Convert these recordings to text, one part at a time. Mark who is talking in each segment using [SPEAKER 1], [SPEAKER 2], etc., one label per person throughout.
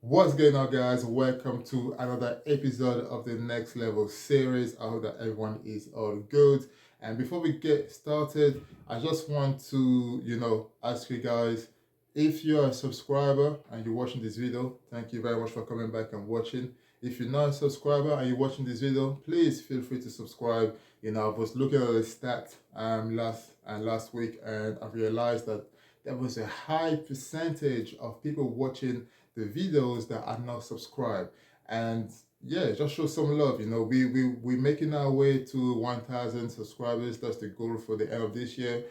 [SPEAKER 1] What's going on, guys? Welcome to another episode of the Next Level series. I hope that everyone is all good. And before we get started, I just want to, ask you guys, if you're a subscriber and you're watching this video, thank you very much for coming back and watching. If you're not a subscriber and you're watching this video, please feel free to subscribe. I was looking at the stats last week, and I realized that there was a high percentage of people watching the videos that are not subscribed. And yeah, just show some love. We're making our way to 1,000 subscribers. That's the goal for the end of this year.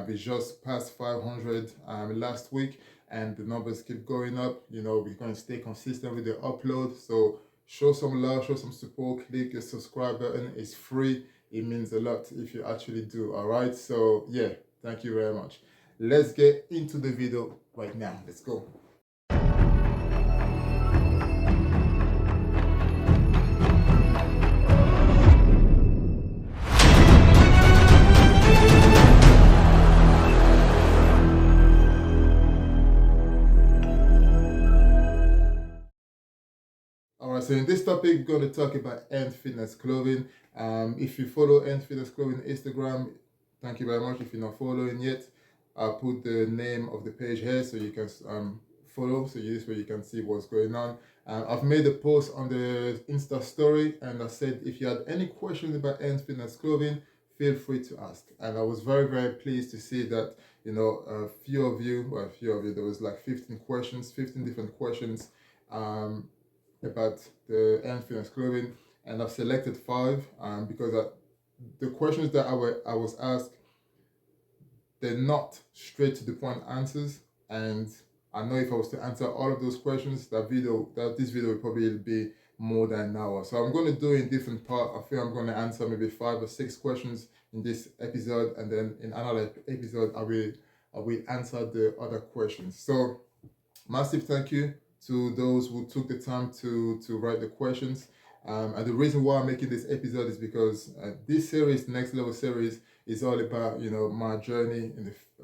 [SPEAKER 1] We just passed 500 last week, and the numbers keep going up. We're going to stay consistent with the upload. So show some love, show some support. Click the subscribe button. It's free. It means a lot if you actually do. All right. So yeah, thank you very much. Let's get into the video right now. Let's go. All right, so in this topic, we're going to talk about A.N Fitness Clothing. If you follow A.N Fitness Clothing Instagram, thank you very much. If you're not following yet, I'll put the name of the page here so you can follow, so this way you can see what's going on. I've made a post on the Insta story, and I said if you had any questions about A.N Fitness Clothing, feel free to ask. And I was very, very pleased to see that, a few of you, there was like 15 questions, 15 different questions. About the A.N Fitness Clothing, and I've selected five because the questions that I was asked, they're not straight to the point answers, and I know if I was to answer all of those questions, this video would probably be more than an hour. So I'm going to do it in different part. I feel I'm going to answer maybe 5 or 6 questions in this episode, and then in another episode I will answer the other questions. So massive thank you to those who took the time to write the questions. And the reason why I'm making this episode is because this series, Next Level series, is all about my journey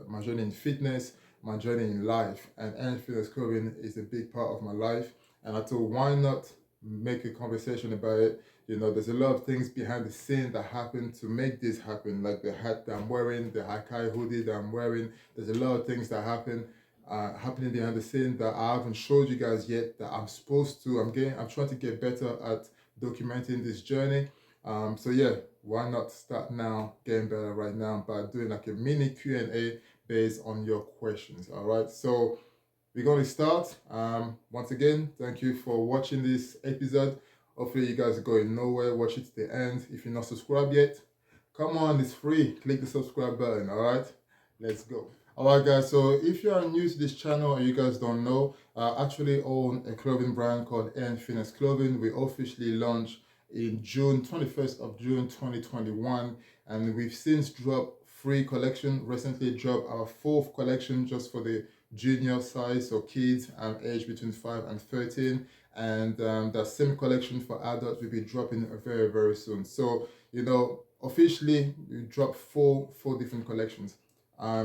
[SPEAKER 1] my journey in fitness, my journey in life, and A.N Fitness Clothing is a big part of my life. And I thought, why not make a conversation about it? There's a lot of things behind the scene that happen to make this happen, like the hat that I'm wearing, the Hakai hoodie that I'm wearing. There's a lot of things that happen happening behind the scene that I haven't showed you guys yet, that I'm supposed to. I'm trying to get better at documenting this journey. So yeah, why not start now, getting better right now by doing like a mini Q&A based on your questions. All right, so we're going to start. Once again, thank you for watching this episode. Hopefully you guys are going nowhere. Watch it to the end. If you're not subscribed yet, come on, it's free. Click the subscribe button. All right, let's go. Alright guys, so if you are new to this channel and you guys don't know, I actually own a clothing brand called A.N Fitness Clothing. We officially launched in June, 21st of June 2021, and we've since dropped 3 collection. Recently dropped our 4th collection just for the junior size, so kids aged between 5 and 13, and that same collection for adults will be dropping very, very soon. So officially we dropped four different collections.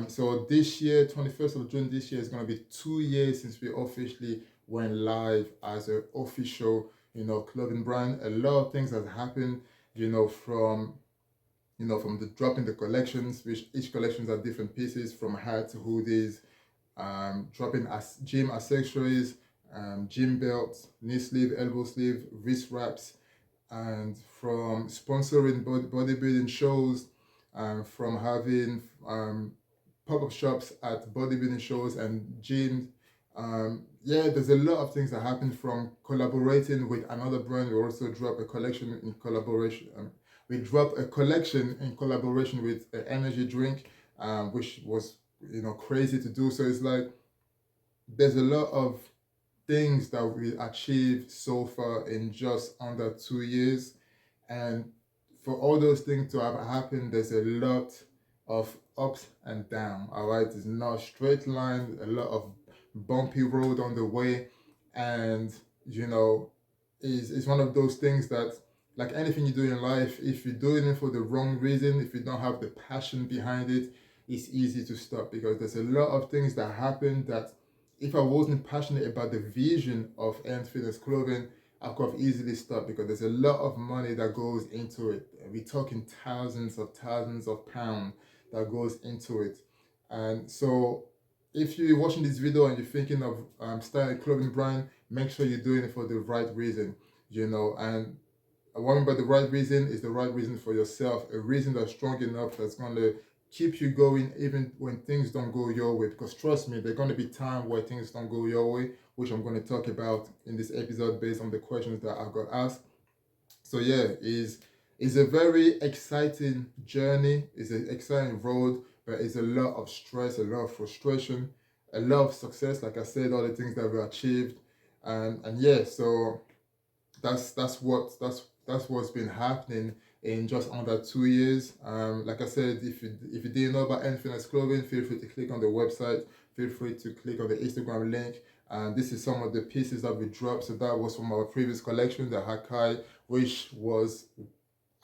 [SPEAKER 1] So this year, 21st of June this year, is going to be 2 years since we officially went live as an official, clothing brand. A lot of things have happened, from the dropping the collections, which each collections are different pieces, from hats, hoodies, dropping gym accessories, gym belts, knee sleeve, elbow sleeve, wrist wraps, and from sponsoring bodybuilding shows, from having pop-up shops at bodybuilding shows and gyms. Yeah, there's a lot of things that happen, from collaborating with another brand. We also drop a collection in collaboration. We dropped a collection in collaboration with an energy drink, which was crazy to do. So it's like there's a lot of things that we achieved so far in just under 2 years, and for all those things to have happened, there's a lot of ups and downs. All right, it's not a straight line, a lot of bumpy road on the way, and it's one of those things that, like anything you do in life, if you're doing it for the wrong reason, if you don't have the passion behind it, it's easy to stop, because there's a lot of things that happen that if I wasn't passionate about the vision of A.N Fitness Clothing, I could have easily stopped, because there's a lot of money that goes into it. We're talking thousands of pounds that goes into it. And so if you're watching this video and you're thinking of starting a clothing brand, make sure you're doing it for the right reason, and what I mean by the right reason is the right reason for yourself, a reason that's strong enough that's going to keep you going even when things don't go your way. Because trust me, there are going to be times where things don't go your way, which I'm going to talk about in this episode based on the questions that I got asked. So yeah, is a very exciting journey. It's an exciting road, but it's a lot of stress, a lot of frustration, a lot of success. Like I said, all the things that we achieved, and yeah, so that's what's been happening in just under 2 years. Like I said, if you didn't know about A N Fitness Clothing, feel free to click on the website. Feel free to click on the Instagram link. And this is some of the pieces that we dropped. So that was from our previous collection, the Hakai, which was,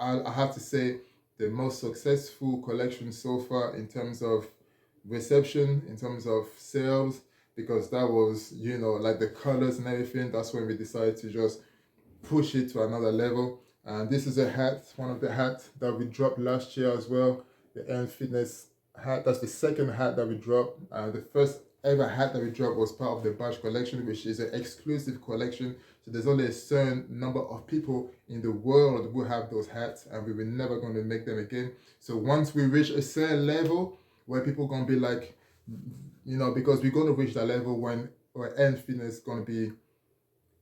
[SPEAKER 1] I have to say, the most successful collection so far in terms of reception, in terms of sales, because that was, like the colors and everything. That's when we decided to just push it to another level. And this is a hat, one of the hats that we dropped last year as well, the A N Fitness hat. That's the second hat that we dropped. The first ever hat that we dropped was part of the Badge collection, which is an exclusive collection. So there's only a certain number of people in the world who have those hats, and we were never going to make them again. So once we reach a certain level where people going to be like, because we're going to reach that level where A N Fitness is going to be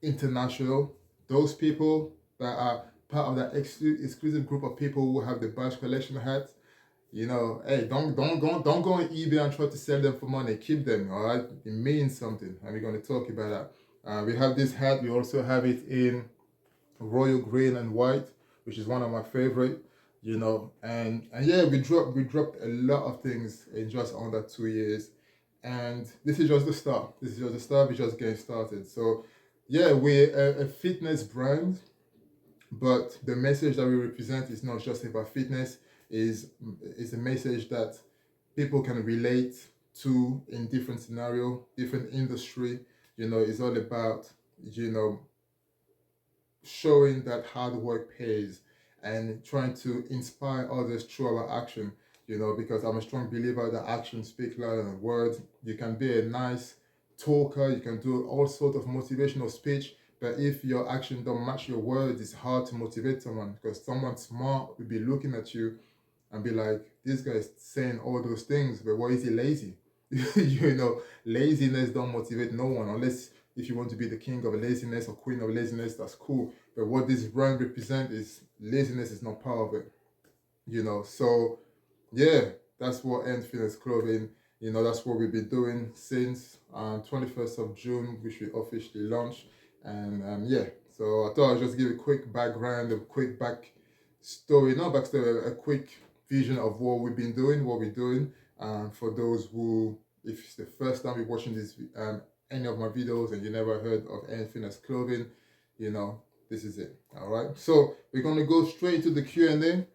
[SPEAKER 1] international. Those people that are part of that exclusive group of people who have the Badge collection hats, hey, don't go on eBay and try to sell them for money. Keep them, all right? It means something, and we're going to talk about that. We have this hat. We also have it in royal green and white, which is one of my favorite. And yeah, we dropped a lot of things in just under 2 years, and this is just the start. This is just the start. We're just getting started. So yeah, we're a fitness brand, but the message that we represent is not just about fitness. Is a message that people can relate to in different scenario, different industry. It's all about showing that hard work pays, and trying to inspire others through our action. Because I'm a strong believer that actions speak louder than words. You can be a nice talker, you can do all sorts of motivational speech, but if your action don't match your words, it's hard to motivate someone, because someone smart will be looking at you and be like, this guy is saying all those things, but why is he lazy? Laziness don't motivate no one, unless if you want to be the king of laziness or queen of laziness, that's cool. But what this brand represents is laziness is not part of it. So yeah, that's what A N Fitness Clothing, that's what we've been doing since 21st of June, which we officially launched. And yeah, so I thought I'd just give a quick background, a quick back story, not backstory, a quick vision of what we've been doing, what we're doing. For those who, if it's the first time you're watching this, any of my videos and you never heard of A N Fitness Clothing, this is it. All right. So we're gonna go straight into the Q&A,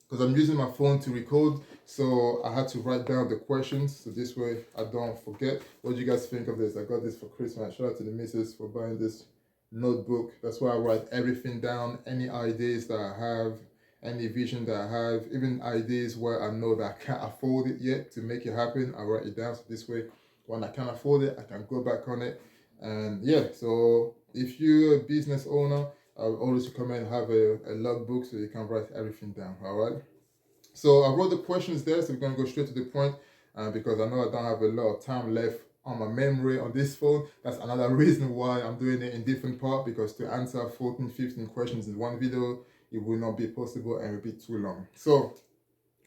[SPEAKER 1] because I'm using my phone to record, so I had to write down the questions, so this way I don't forget. What do you guys think of this? I got this for Christmas. Shout out to the missus for buying this notebook. That's why I write everything down, any ideas that I have, any vision that I have, even ideas where I know that I can't afford it yet to make it happen. I write it down, so this way when I can afford it, I can go back on it. And yeah, so if you're a business owner, I would always recommend have a logbook so you can write everything down. All right. So I wrote the questions there, so we're gonna go straight to the point, because I know I don't have a lot of time left on my memory on this phone. That's another reason why I'm doing it in different part, because to answer 14, 15 questions in one video, it will not be possible and it will be too long. So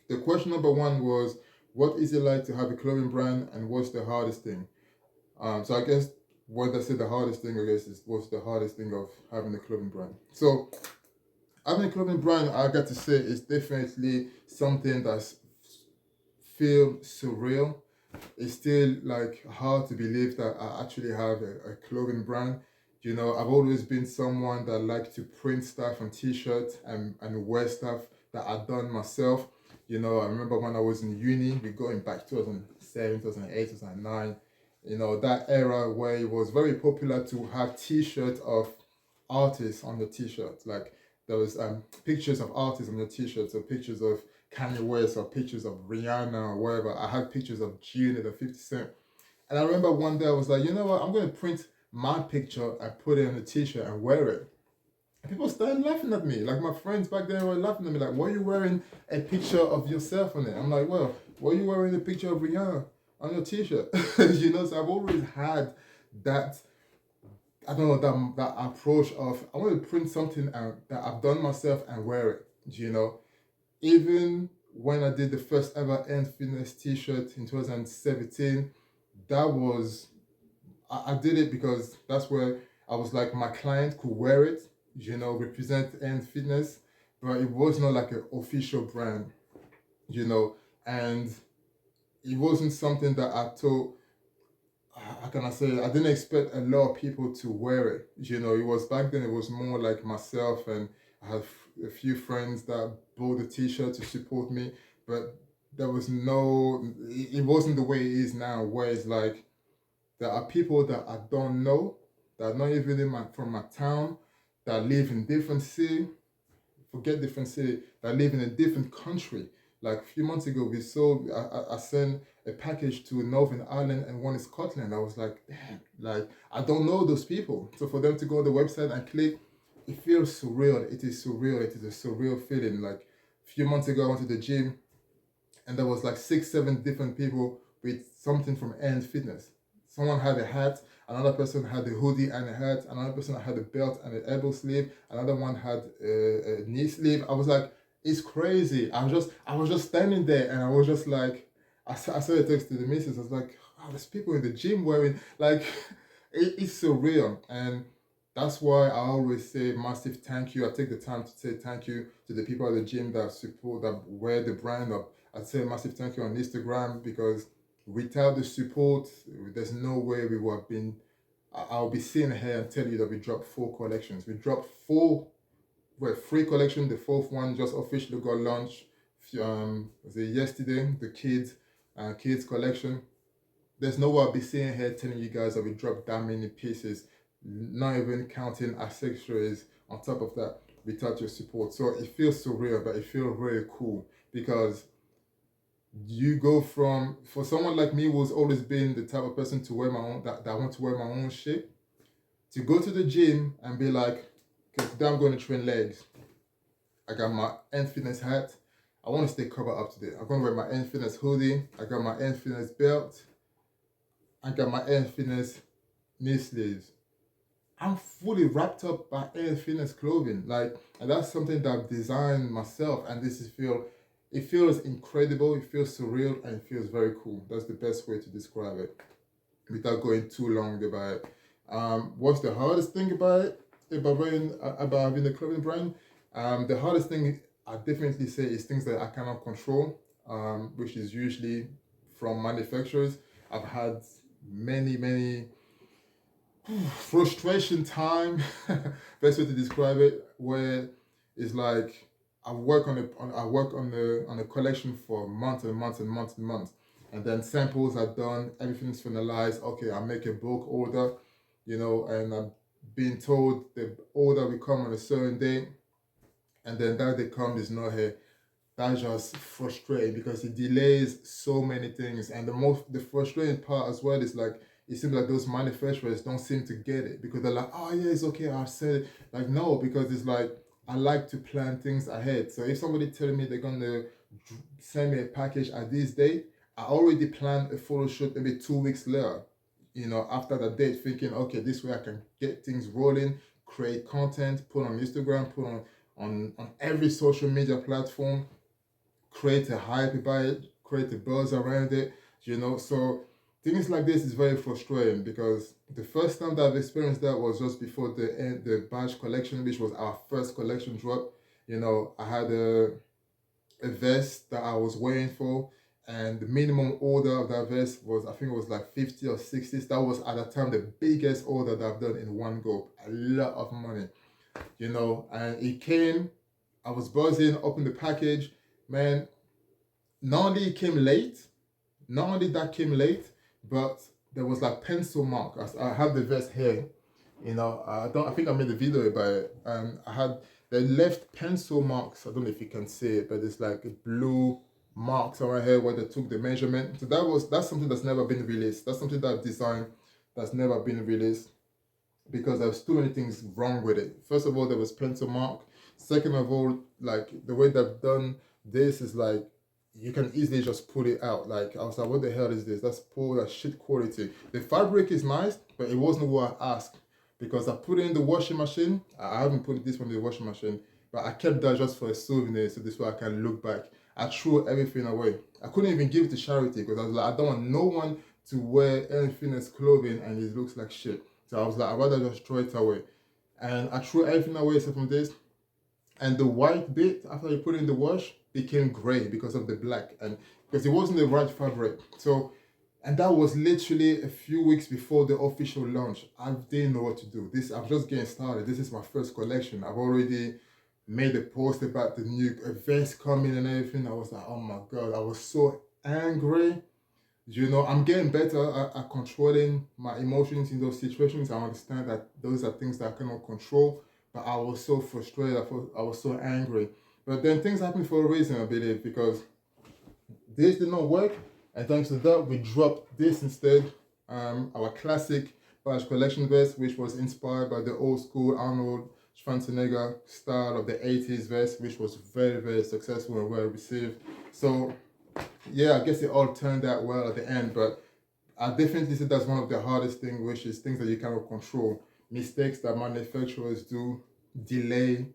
[SPEAKER 1] the question number one was, what is it like to have a clothing brand, and what's the hardest thing? So I guess what I say the hardest thing, I guess, is what's the hardest thing of having a clothing brand. So having a clothing brand, I got to say, is definitely something that's feel surreal. It's still like hard to believe that I actually have a clothing brand. I've always been someone that liked to print stuff on t-shirts and wear stuff that I've done myself. I remember when I was in uni, we going back 2007, 2008, 2009. You know, that era where it was very popular to have t-shirts of artists on the t-shirt. Like there was pictures of artists on the t-shirts, or pictures of Kanye West, or pictures of Rihanna, or whatever. I had pictures of G-Unit or 50 Cent. And I remember one day I was like, you know what, I'm going to print my picture and put it on a t-shirt and wear it. And people started laughing at me. Like my friends back then were laughing at me, like, why are you wearing a picture of yourself on it? I'm like, well, why are you wearing a picture of Rihanna on your t-shirt? You know, so I've always had that, I don't know, that approach of, I want to print something out that I've done myself and wear it, you know. Even when I did the first ever End Fitness t-shirt in 2017, that was, I did it because that's where I was like, my client could wear it, you know, represent End Fitness, but it was not like an official brand, you know, and it wasn't something that I thought, how can I say, I didn't expect a lot of people to wear it. You know, it was back then, it was more like myself, and I had a few friends that bought the t-shirt to support me, but there was no, it wasn't the way it is now, where it's like, there are people that I don't know, that are not even from my town, that live in different city, forget different city, that live in a different country. Like a few months ago, we saw, I sent a package to Northern Ireland and one in Scotland. I was like, damn, like, I don't know those people. So for them to go on the website and click, it feels surreal. It is surreal. It is a surreal feeling. Like a few months ago, I went to the gym and there was like 6, 7 different people with something from End Fitness. Someone had a hat, another person had a hoodie and a hat, another person had a belt and an elbow sleeve, another one had a knee sleeve. I was like, it's crazy. I was just standing there, and I was just like, I saw a text to the missus. I was like, wow, there's people in the gym wearing, like, it's surreal. And that's why I always say massive thank you. I take the time to say thank you to the people at the gym that support, that wear the brand up. I'd say massive thank you on Instagram, because without the support, there's no way we would have been. I'll be sitting here and tell you that we dropped 4 collections. We dropped four, well, 3 collections. The fourth one just officially got launched. Was it yesterday? The kids collection. There's no way I'll be sitting here telling you guys that we dropped that many pieces, not even counting accessories on top of that, without your support. So it feels surreal, but it feels really cool, because you go from, for someone like me who's always been the type of person to wear my own, that I want to wear my own shit, to go to the gym and be like, okay, today I'm going to train legs. I got my End Fitness hat. I want to stay covered up today. I'm going to wear my End Fitness hoodie. I got my End Fitness belt. I got my End Fitness knee sleeves. I'm fully wrapped up by A.N Fitness Clothing. Like, and that's something that I've designed myself. And this is it feels incredible, it feels surreal, and it feels very cool. That's the best way to describe it, without going too long about it. What's the hardest thing about it, about having a clothing brand? The hardest thing I definitely say is things that I cannot control, which is usually from manufacturers. I've had many frustration time, best way to describe it, where it's like I work on a collection for months and months and months and months, and then samples are done, everything's finalized. Okay, I make a bulk order, you know, and I'm being told the order will come on a certain day, and then that day comes is not here. That's just frustrating, because it delays so many things. And the frustrating part as well is like, it seems like those manufacturers don't seem to get it, because they're like, oh yeah, it's okay, I'll sell it. Like, no, because it's like, I like to plan things ahead. So if somebody telling me they're gonna send me a package at this date, I already planned a photo shoot maybe 2 weeks later, you know, after that date, thinking, okay, this way I can get things rolling, create content, put on Instagram, put on every social media platform, create a hype about it, create a buzz around it, you know. So things like this is very frustrating, because the first time that I've experienced that was just before the badge collection, which was our first collection drop. You know, I had a vest that I was waiting for, and the minimum order of that vest was, I think it was like 50 or 60. That was at the time the biggest order that I've done in one go. A lot of money, you know, and it came. I was buzzing, opened the package, man. Not only it came late, not only that came late, but there was like pencil mark. I have the vest here, you know. I think I made a video about it. I had the left pencil marks. I don't know if you can see it, but it's like a blue marks around here where they took the measurement. So that's something that's never been released. That's something that I've designed that's never been released because there's too many things wrong with it. First of all, there was pencil mark. Second of all, like the way they've done this is like you can easily just pull it out. Like I was like, what the hell is this? That's poor, that's shit quality. The fabric is nice, but it wasn't what I asked because I put it in the washing machine. I haven't put this one in the washing machine, but I kept that just for a souvenir, so this way I can look back. I threw everything away. I couldn't even give it to charity because I was like, I don't want no one to wear A.N Fitness clothing and it looks like shit. So I was like, I'd rather just throw it away. And I threw everything away except from this. And the white bit, after you put it in the wash, became gray because of the black. And because it wasn't the right fabric. So, and that was literally a few weeks before the official launch. I didn't know what to do. I'm just getting started. This is my first collection. I've already made a post about the new vest coming and everything. I was like, oh my God, I was so angry. You know, I'm getting better at controlling my emotions in those situations. I understand that those are things that I cannot control, but I was so frustrated. I was so angry. But then things happen for a reason, I believe, because this did not work, and thanks to that, we dropped this instead. Our classic badge collection vest, which was inspired by the old school Arnold Schwarzenegger style of the 80s vest, which was very, very successful and well received. So yeah, I guess it all turned out well at the end, but I definitely say that's one of the hardest things, which is things that you cannot control. Mistakes that manufacturers do, delay,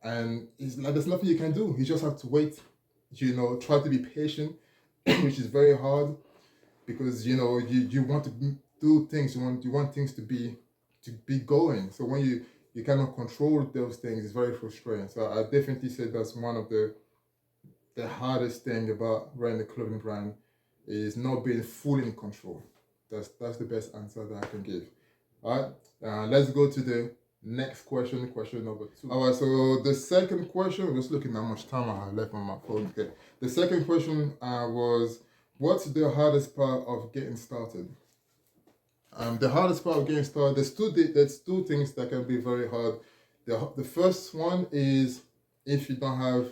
[SPEAKER 1] and it's like there's nothing you can do. You just have to wait. You know, try to be patient, which is very hard because you know you want to do things. You want things to be going. So when you cannot control those things, it's very frustrating. So I definitely say that's one of the hardest thing about running a clothing brand is not being fully in control. That's the best answer that I can give. All right, let's go to the next question, question number 2. All right, so the second question, I'm just looking how much time I have left on my phone. Okay, the second question was, what's the hardest part of getting started? The hardest part of getting started, there's two things that can be very hard. The first one is if you don't have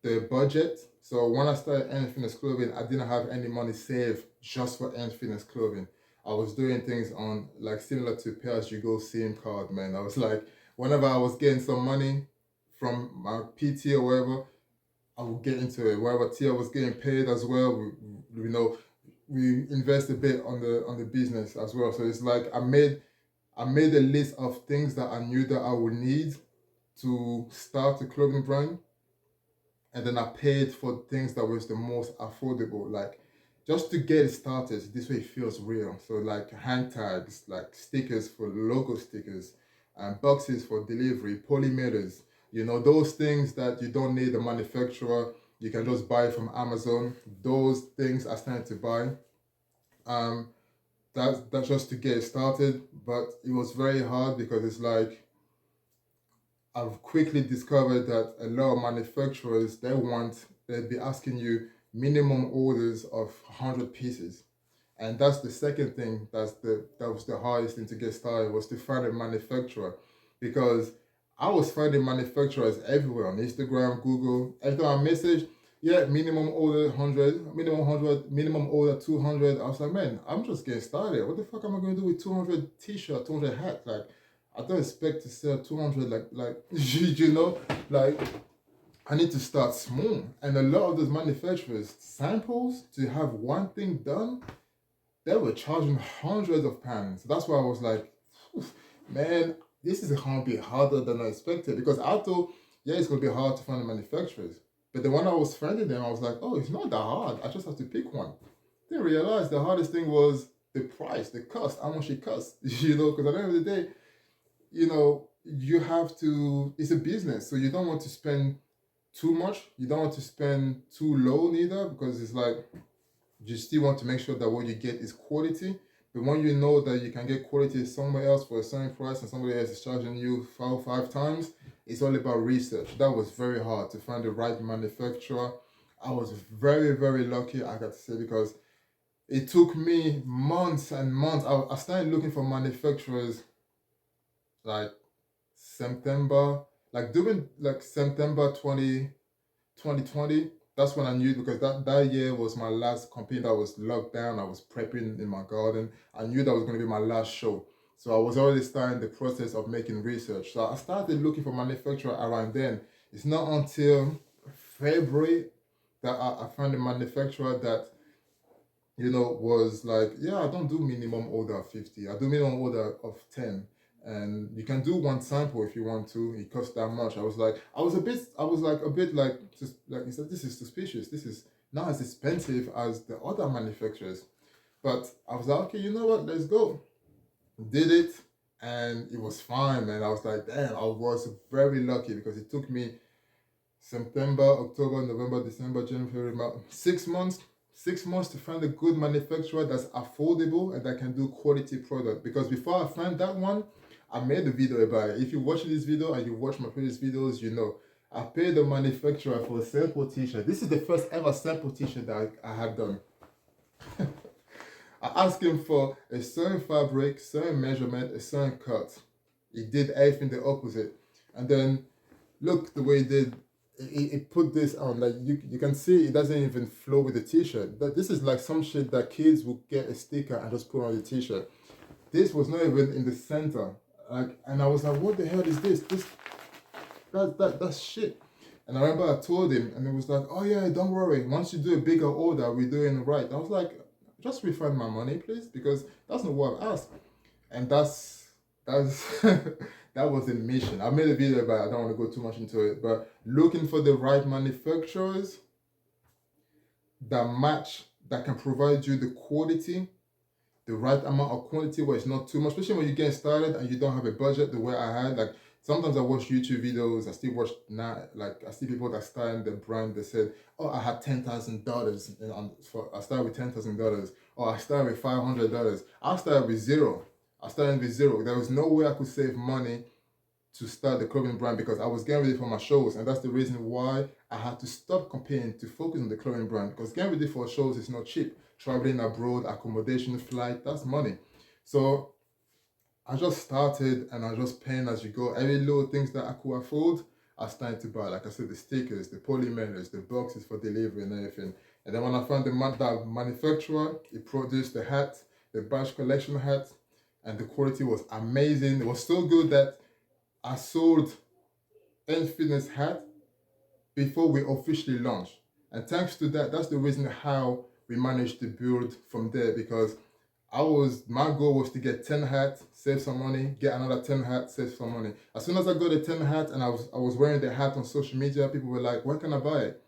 [SPEAKER 1] the budget. So when I started A.N Fitness Clothing, I didn't have any money saved just for A.N Fitness Clothing. I was doing things on like similar to pay as you go SIM card, man. I was like, whenever I was getting some money from my PT or whatever, I would get into it. Wherever Tia was getting paid as well, we you know, we invest a bit on the business as well. So it's like I made a list of things that I knew that I would need to start a clothing brand, and then I paid for things that was the most affordable, like just to get it started. This way it feels real. So like hand tags, like stickers for logo stickers, and boxes for delivery, polymeres. You know, those things that you don't need a manufacturer, you can just buy from Amazon. Those things I started to buy. Um, that's just to get it started, but it was very hard because it's like I've quickly discovered that a lot of manufacturers, they'd be asking you minimum orders of 100 pieces. And that's the second thing, that was the hardest thing to get started, was to find a manufacturer. Because I was finding manufacturers everywhere on Instagram, Google. Every time I message, yeah, minimum order 100, minimum 100, minimum order 200. I was like, man, I'm just getting started. What the fuck am I going to do with 200 t-shirt, 200 hats? Like, I don't expect to sell 200 like you know, like I need to start small. And a lot of those manufacturers, samples to have one thing done, they were charging hundreds of pounds. That's why I was like, man, this is gonna be harder than I expected, because I thought, yeah, it's gonna be hard to find the manufacturers. But then when I was finding them, I was like, oh, it's not that hard. I just have to pick one. Then realize the hardest thing was the price, the cost, how much it costs. You know, because at the end of the day, you know, you have to, it's a business, so you don't want to spend too much. You don't want to spend too low neither, because it's like, you still want to make sure that what you get is quality. But when you know that you can get quality somewhere else for a certain price and somebody else is charging you five times, it's all about research. That was very hard to find the right manufacturer. I was very, very lucky, I got to say, because It took me months and months. I started looking for manufacturers like September, like during like September 2020. That's when I knew, because that year was my last campaign that was locked down. I was prepping in my garden. I knew that was going to be my last show. So I was already starting the process of making research. So I started looking for manufacturer around then. It's not until February that I found a manufacturer that, was like, yeah, I don't do minimum order of 50. I do minimum order of 10. And you can do one sample if you want to. It costs that much. I was like a bit like, just like he said, this is suspicious. This is not as expensive as the other manufacturers. But I was like, okay, you know what? Let's go. Did it, and it was fine, man. I was like, damn, I was very lucky because it took me September, October, November, December, January, March, 6 months. 6 months to find a good manufacturer that's affordable and that can do quality product. Because before I found that one, I made a video about it. If you're watching this video and you watch my previous videos, you know I paid the manufacturer for a sample t-shirt. This is the first ever sample t-shirt that I have done. I asked him for a certain fabric, certain measurement, a certain cut. He did everything the opposite. And then look the way he did. He put this on, like you can see it doesn't even flow with the t-shirt. This is like some shit that kids will get a sticker and just put on the t-shirt. This was not even in the center. Like, and I was like, what the hell is this? That's shit. And I remember I told him, and he was like, oh yeah, don't worry. Once you do a bigger order, we're doing it right. I was like, just refund my money, please, because that's not what I've asked. And that's that was the mission. I made a video about it. I don't want to go too much into it, but looking for the right manufacturers that match, that can provide you the quality, the right amount of quantity where it's not too much, especially when you get started and you don't have a budget the way I had. Like sometimes I watch YouTube videos, I still watch now, like I see people that started the brand, they said, oh, I had $10,000 I started with $10,000, or I started with $500. I started with zero. There was no way I could save money to start the clothing brand because I was getting ready for my shows, and that's the reason why I had to stop campaigning to focus on the clothing brand, because getting ready for shows is not cheap. Traveling abroad, accommodation, flight, that's money. So I just started and I just paying as you go. Every little things that I could afford, I started to buy. Like I said, the stickers, the polymailers, the boxes for delivery and everything. And then when I found that manufacturer, he produced the hat, the badge collection hat, and the quality was amazing. It was so good that I sold A.N Fitness hat before we officially launched. And thanks to that, that's the reason how we managed to build from there, because my goal was to get 10 hats, save some money, get another 10 hats, save some money. As soon as I got the 10 hats and I was wearing the hat on social media, people were like, where can I buy it?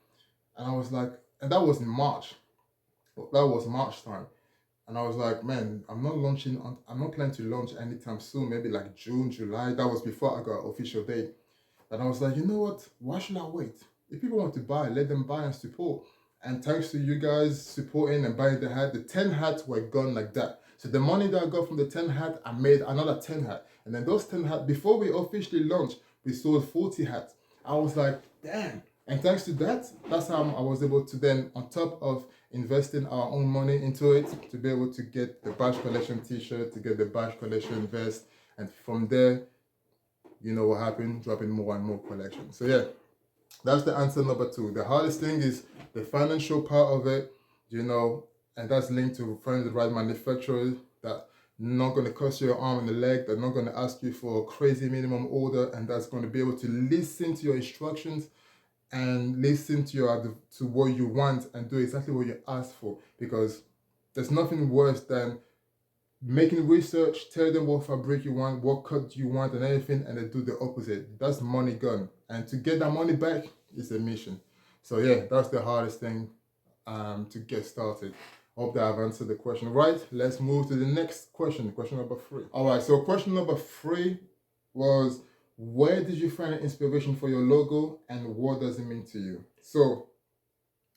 [SPEAKER 1] And I was like, and that was in March. That was March time. And I was like, man, I'm not planning to launch anytime soon, maybe like June, July. That was before I got an official date. And I was like, you know what? Why should I wait? If people want to buy, let them buy and support. And thanks to you guys supporting and buying the hat, the 10 hats were gone like that. So the money that I got from the 10 hat, I made another 10 hat. And then those 10 hats, before we officially launched, we sold 40 hats. I was like, damn. And thanks to that, that's how I was able to then, on top of investing our own money into it, to be able to get the badge collection t-shirt, to get the badge collection vest. And from there, you know what happened, dropping more and more collections. So yeah, that's the answer number 2. The hardest thing is the financial part of it, and that's linked to finding the right manufacturers that not going to cost you your arm and a leg, they're not going to ask you for a crazy minimum order, and that's going to be able to listen to your instructions and listen to what you want and do exactly what you asked for, because there's nothing worse than making research, tell them what fabric you want, what cut you want and everything, and they do the opposite. That's money gone. And to get that money back is a mission. So yeah, that's the hardest thing to get started. Hope that I've answered the question right. Let's move to the next question number 3. All right, so question number 3 was, where did you find the inspiration for your logo and what does it mean to you? So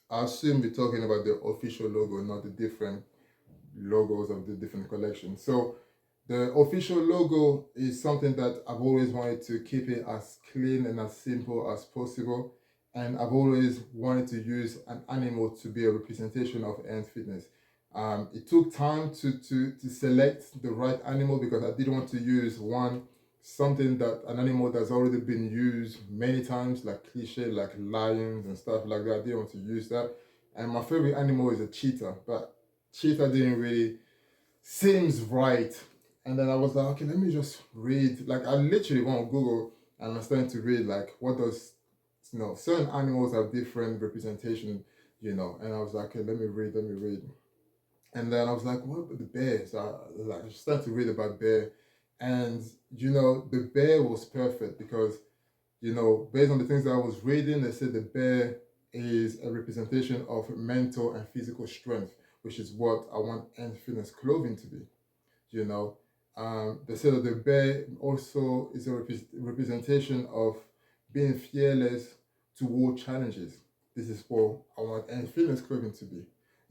[SPEAKER 1] I assume we're talking about the official logo, not the different logos of the different collections. So the official logo is something that I've always wanted to keep it as clean and as simple as possible. And I've always wanted to use an animal to be a representation of A.N Fitness. It took time to select the right animal because I didn't want to use an animal that's already been used many times, like cliche, like lions and stuff like that. I didn't want to use that. And my favorite animal is a cheetah, but cheetah didn't really seems right. And then I was like, okay, let me just read. Like I literally went on Google and I'm starting to read like what does certain animals have different representation, and I was like, okay, let me read. And then I was like, what about the bear? So I started to read about bear. And the bear was perfect because, based on the things that I was reading, they said the bear is a representation of mental and physical strength, which is what I want End Fitness Clothing to be. You know, they said that the bear also is a representation of being fearless toward challenges. This is what I want End Fitness Clothing to be.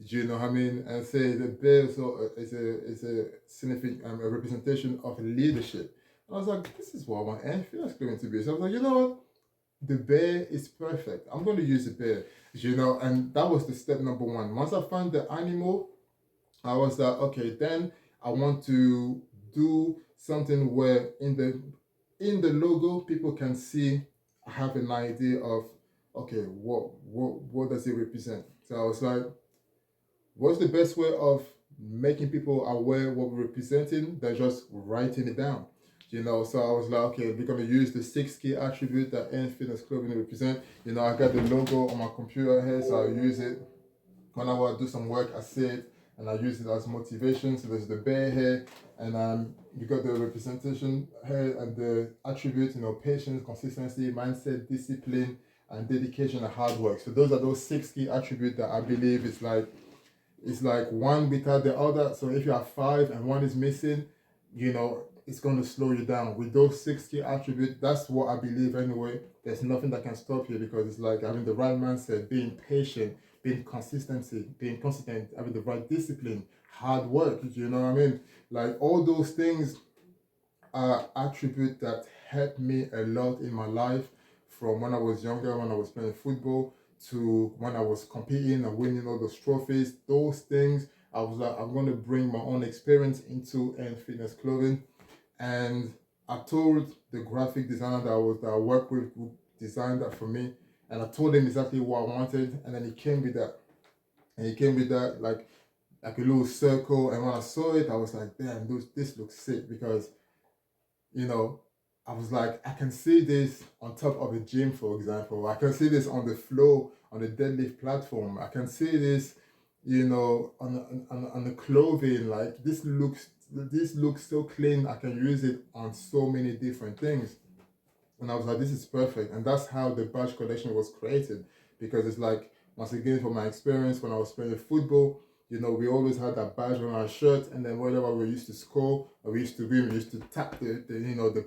[SPEAKER 1] Do you know what I mean? And say the bear also is a significant a representation of leadership. I was like, this is what I want End Fitness Clothing to be. So I was like, you know what? The bear is perfect. I'm going to use the bear, and that was the step number one. Once I found the animal, I was like, okay, then I want to do something where in the logo people can see, have an idea of, okay, what does it represent? So I was like, what's the best way of making people aware what we're representing than just writing it down? So I was like, okay, we're gonna use the 6 key attribute that N Fitness Clothing represent. I got the logo on my computer here, so I use it when I want to do some work. I see it and I use it as motivation. So there's the bear here, and you got the representation here and the attributes, patience, consistency, mindset, discipline, and dedication and hard work. So those 6 key attributes that I believe it's like one without the other. So if you have 5 and one is missing, it's going to slow you down. With those 6 key attributes, that's what I believe anyway. There's nothing that can stop you because it's like having the right mindset, being patient, being consistent, having the right discipline, hard work. You know what I mean? Like all those things are attributes that helped me a lot in my life from when I was younger, when I was playing football, to when I was competing and winning all those trophies. Those things, I was like, I'm going to bring my own experience into N Fitness Clothing. And I told the graphic designer that I worked with, who designed that for me, and I told him exactly what I wanted, and then he came with that. And he came with that like a little circle, and when I saw it, I was like, damn, this looks sick because you know, I was like, I can see this on top of a gym, for example. I can see this on the floor, on the deadlift platform. I can see this, on the clothing. Like this looks so clean. I can use it on so many different things. And I was like, this is perfect. And that's how the badge collection was created. Because it's like, once again, from my experience when I was playing football, we always had that badge on our shirt. And then whenever we used to score or we used to win, we used to tap the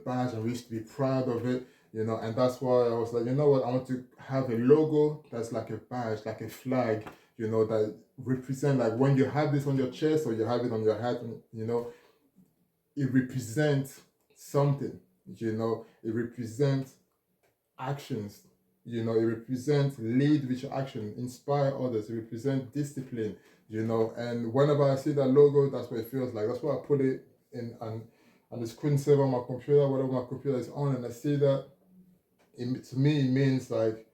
[SPEAKER 1] badge, and we used to be proud of it. And that's why I was like, you know what, I want to have a logo that's like a badge, like a flag, that represent, like when you have this on your chest or you have it on your hat, it represents something, it represents actions, it represents lead with your action, inspire others, it represents discipline, and whenever I see that logo, that's what it feels like. That's why I put it in on the screensaver on my computer, whatever my computer is on, and I see that, to me it means like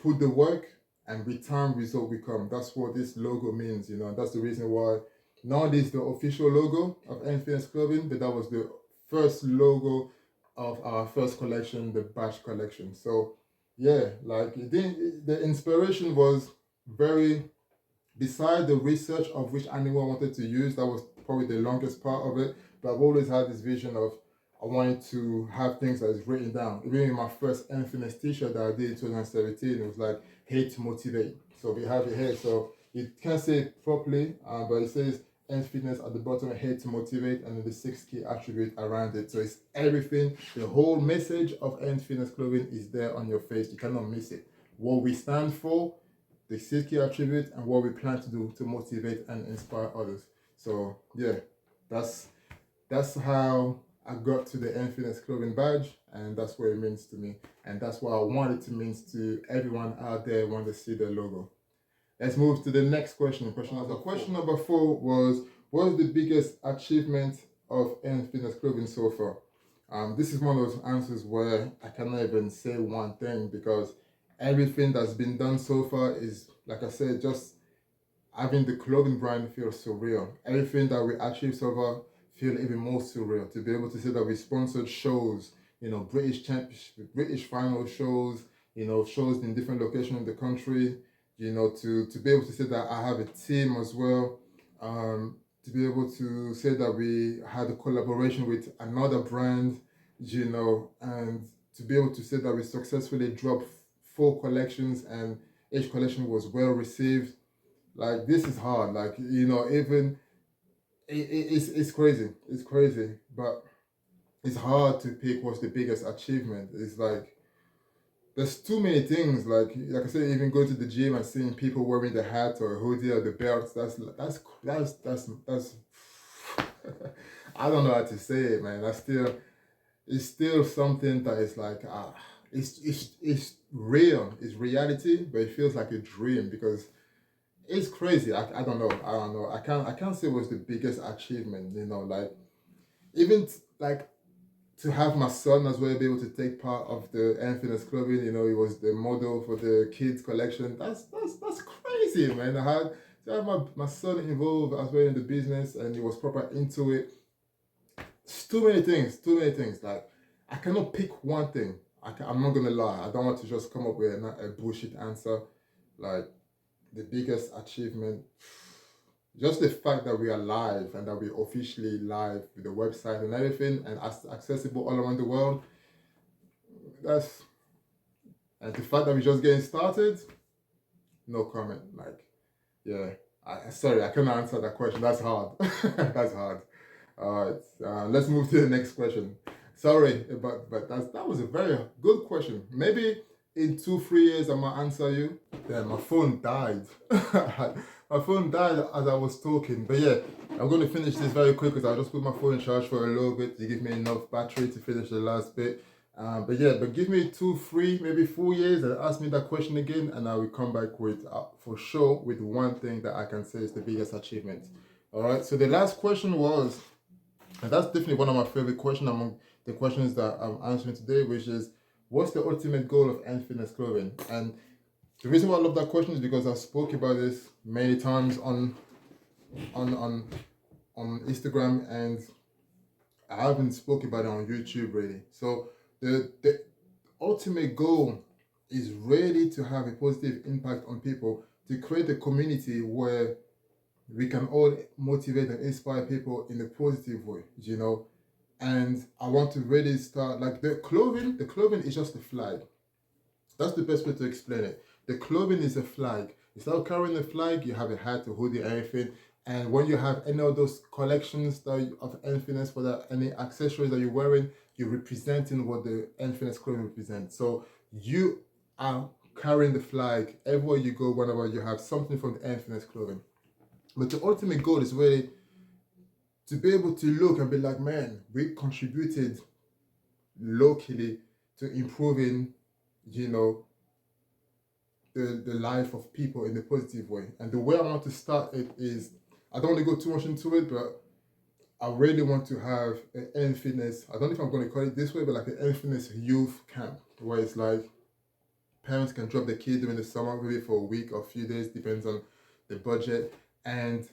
[SPEAKER 1] put the work and with time result will come. That's what this logo means, and that's the reason why now this is the official logo of N Fitness Clothing, but that was the first logo of our first collection, the badge collection. So yeah, like the inspiration was very, beside the research of which animal I wanted to use, that was probably the longest part of it. But I've always had this vision of I wanted to have things that is written down. Even in my first Infinite t-shirt that I did in 2017, it was like hate to motivate. So we have it here. So you can't say it properly, but it says End Fitness at the bottom, hate to motivate, and then the 6 key attribute around it. So it's everything. The whole message of End Fitness Clothing is there on your face. You cannot miss it. What we stand for, the 6 key attributes, and what we plan to do to motivate and inspire others. So yeah, that's how I got to the N Fitness Clothing badge, and that's what it means to me, and that's what I want it to mean to everyone out there when they see the logo. Let's move to the next question. Question number 4 was, what is the biggest achievement of N Fitness Clothing so far? This is one of those answers where I cannot even say one thing, because everything that's been done so far is, like I said, just having the clothing brand feel surreal. Everything that we achieved so far feel even more surreal. To be able to say that we sponsored shows, British championship, British final shows, shows in different locations in the country, to be able to say that I have a team as well, to be able to say that we had a collaboration with another brand, and to be able to say that we successfully dropped 4 collections and each collection was well received. Like, this is hard. Like, even it's crazy. It's crazy, but it's hard to pick what's the biggest achievement. It's like there's too many things. Like I said, even going to the gym and seeing people wearing the hat or hoodie or the belts. That's I don't know how to say it, man. It's still something that is like it's real. It's reality, but it feels like a dream because it's crazy. I don't know. I don't know. I can't say what's the biggest achievement. Like, even like to have my son as well be able to take part of the A.N Fitness Clothing. He was the model for the kids collection. That's crazy, man. I had to have my son involved as well in the business, and he was proper into it. It's too many things. Too many things. Like, I cannot pick one thing. I'm not gonna lie. I don't want to just come up with a bullshit answer. Like, the biggest achievement, just the fact that we are live and that we're officially live with the website and everything and accessible all around the world. That's And the fact that we're just getting started, no comment. Like, yeah, sorry, I cannot answer that question. That's hard. That's hard. All right, let's move to the next question. Sorry, but that was a very good question. Maybe in 2-3 years I might answer you. Yeah, my phone died. My phone died as I was talking. But yeah, I'm going to finish this very quick because I'll just put my phone in charge for a little bit to give me enough battery to finish the last bit. But give me 2, 3, maybe 4 years and ask me that question again, and I will come back with, for sure, with one thing that I can say is the biggest achievement. All right. So the last question was, and that's definitely one of my favorite questions among the questions that I'm answering today, which is, what's the ultimate goal of A.N Fitness Clothing? And the reason why I love that question is because I spoke about this many times on Instagram, and I haven't spoke about it on YouTube really. So the ultimate goal is really to have a positive impact on people, to create a community where we can all motivate and inspire people in a positive way, And I want to really start, like, the clothing is just a flag. That's the best way to explain it. The clothing is a flag. Instead of carrying a flag, you have a hat, a hoodie, anything. And when you have any of those collections of A.N Fitness, for that, any accessories that you're wearing, you're representing what the A.N Fitness Clothing represents. So you are carrying the flag everywhere you go, whenever you have something from the A.N Fitness Clothing. But the ultimate goal is really to be able to look and be like, man, we contributed locally to improving, the life of people in a positive way. And the way I want to start it is, I don't want to go too much into it, but I really want to have an A.N Fitness, I don't know if I'm going to call it this way, but like an A.N Fitness youth camp, where it's like parents can drop their kid during the summer, maybe for a week or a few days, depends on the budget. And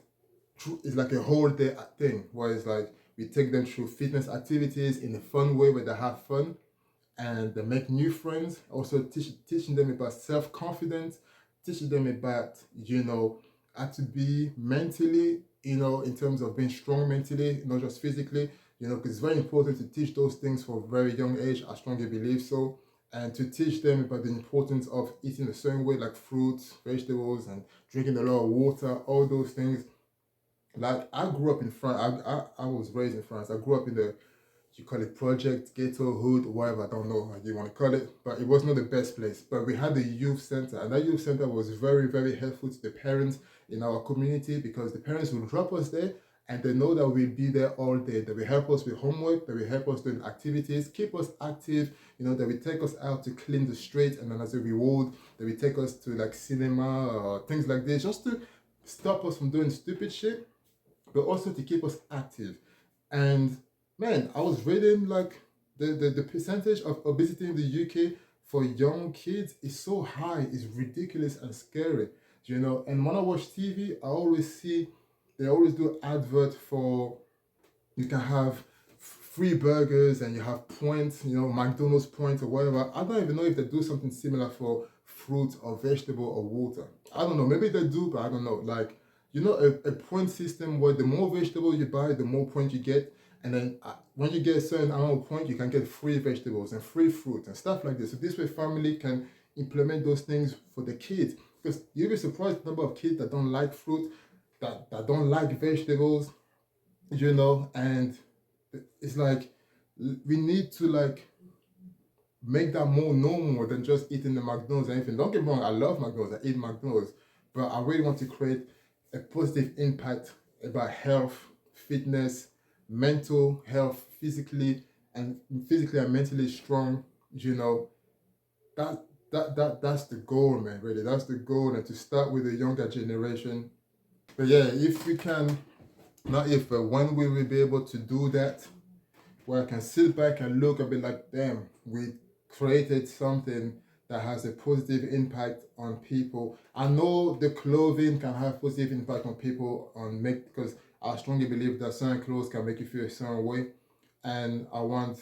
[SPEAKER 1] it's like a whole day thing, where it's like we take them through fitness activities in a fun way where they have fun and they make new friends. Also teaching them about self-confidence, teaching them about, how to be mentally, in terms of being strong mentally, not just physically, because it's very important to teach those things for a very young age. I strongly believe so. And to teach them about the importance of eating a certain way, like fruits, vegetables, and drinking a lot of water, all those things. Like, I grew up in France. I was raised in France. I grew up in the, you call it project, ghetto, hood, whatever, I don't know how you want to call it, but it was not the best place. But we had the youth center, and that youth center was very, very helpful to the parents in our community, because the parents would drop us there and they know that we'll be there all day. They will help us with homework, they will help us doing activities, keep us active, they will take us out to clean the street, and then as a reward, they will take us to like cinema or things like this, just to stop us from doing stupid shit, but also to keep us active. And man, I was reading like the percentage of obesity in the UK for young kids is so high, it's ridiculous and scary, And when I watch TV, I always see they always do advert for you can have free burgers and you have points, McDonald's points or whatever. I don't even know if they do something similar for fruit or vegetable or water. I don't know. Maybe they do, but I don't know. Like, a point system where the more vegetable you buy, the more points you get. And then when you get a certain amount of points, you can get free vegetables and free fruit and stuff like this. So this way, family can implement those things for the kids. Because you'll be surprised the number of kids that don't like fruit, that don't like vegetables, and it's like we need to like make that more normal than just eating the McDonald's or anything. Don't get me wrong, I love McDonald's, I eat McDonald's, but I really want to create a positive impact about health, fitness, mental health, physically and mentally strong, that that's the goal, man, really. That's the goal, and to start with the younger generation. But yeah, if we can, not if, but when we will be able to do that, where I can sit back and look and be like, damn, we created something that has a positive impact on people. I know the clothing can have positive impact on people because I strongly believe that certain clothes can make you feel a certain way. And I want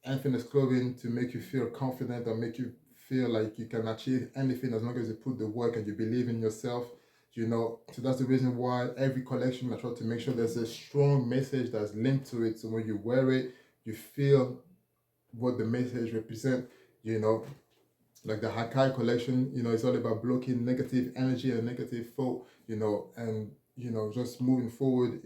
[SPEAKER 1] A N Fitness Clothing to make you feel confident and make you feel like you can achieve anything as long as you put the work and you believe in yourself. So that's the reason why every collection I try to make sure there's a strong message that's linked to it. So when you wear it, you feel what the message represent. Like the Hakai collection, it's all about blocking negative energy and negative thought, and just moving forward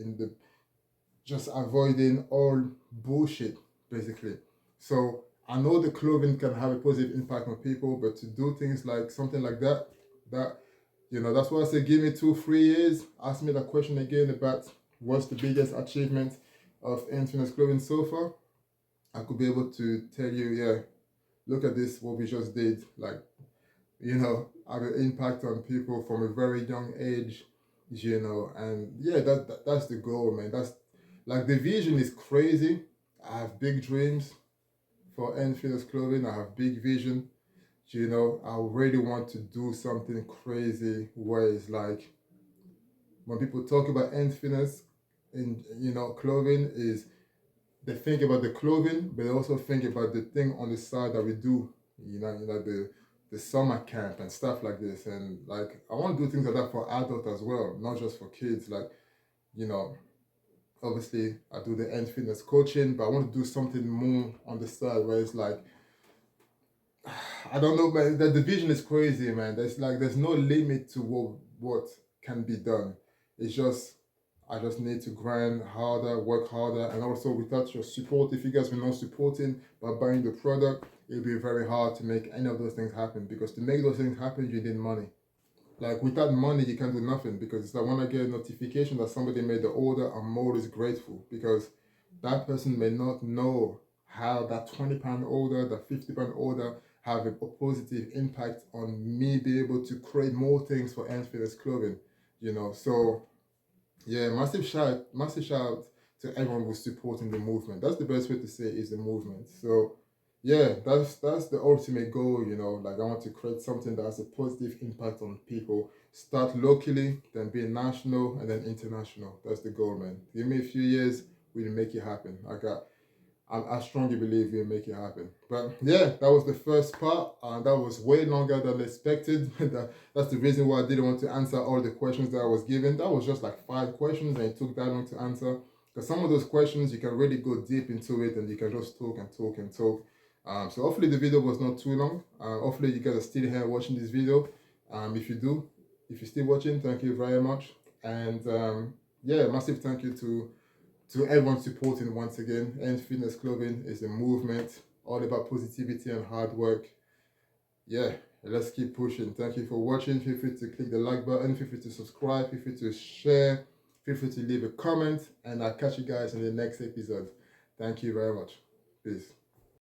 [SPEAKER 1] just avoiding all bullshit, basically. So I know the clothing can have a positive impact on people, but to do things like something like that that's why I say give me 2-3 years. Ask me that question again about what's the biggest achievement of A N Fitness Clothing so far. I could be able to tell you, yeah, look at this, what we just did. Like, have an impact on people from a very young age, and yeah, that's the goal, man. That's like the vision is crazy. I have big dreams for A N Fitness Clothing. I have big vision. I really want to do something crazy where it's like when people talk about A N Fitness in clothing is they think about the clothing, but they also think about the thing on the side that we do, the summer camp and stuff like this. And like I want to do things like that for adults as well, not just for kids. Like, you know, obviously I do the end fitness coaching, but I want to do something more on the side where it's like I don't know, but the vision is crazy, man. There's no limit to what can be done. It's just I just need to grind harder, work harder, and also without your support, if you guys were not supporting by buying the product, it'll be very hard to make any of those things happen. Because to make those things happen, you need money. Like without money, you can't do nothing. Because it's like when I get a notification that somebody made the order, I'm always grateful because that person may not know how that £20 order, that £50 order have a positive impact on me being able to create more things for A N Fitness Clothing. So yeah, massive shout to everyone who's supporting the movement. That's the best way to say it, is the movement. So yeah, that's the ultimate goal, like I want to create something that has a positive impact on people. Start locally, then be national, and then international. That's the goal, man. Give me a few years, we'll make it happen. I strongly believe we'll make it happen. But yeah, that was the first part. That was way longer than expected. That's the reason why I didn't want to answer all the questions that I was given. That was just like 5 questions and it took that long to answer. Because some of those questions, you can really go deep into it and you can just talk and talk and talk. So hopefully the video was not too long. Hopefully you guys are still here watching this video. If you're still watching, thank you very much. And yeah, massive thank you to everyone supporting once again. A N Fitness Clothing is a movement all about positivity and hard work. Yeah, let's keep pushing. Thank you for watching. Feel free to click the like button. Feel free to subscribe. Feel free to share. Feel free to leave a comment, and I'll catch you guys in the next episode. Thank you very much. Peace.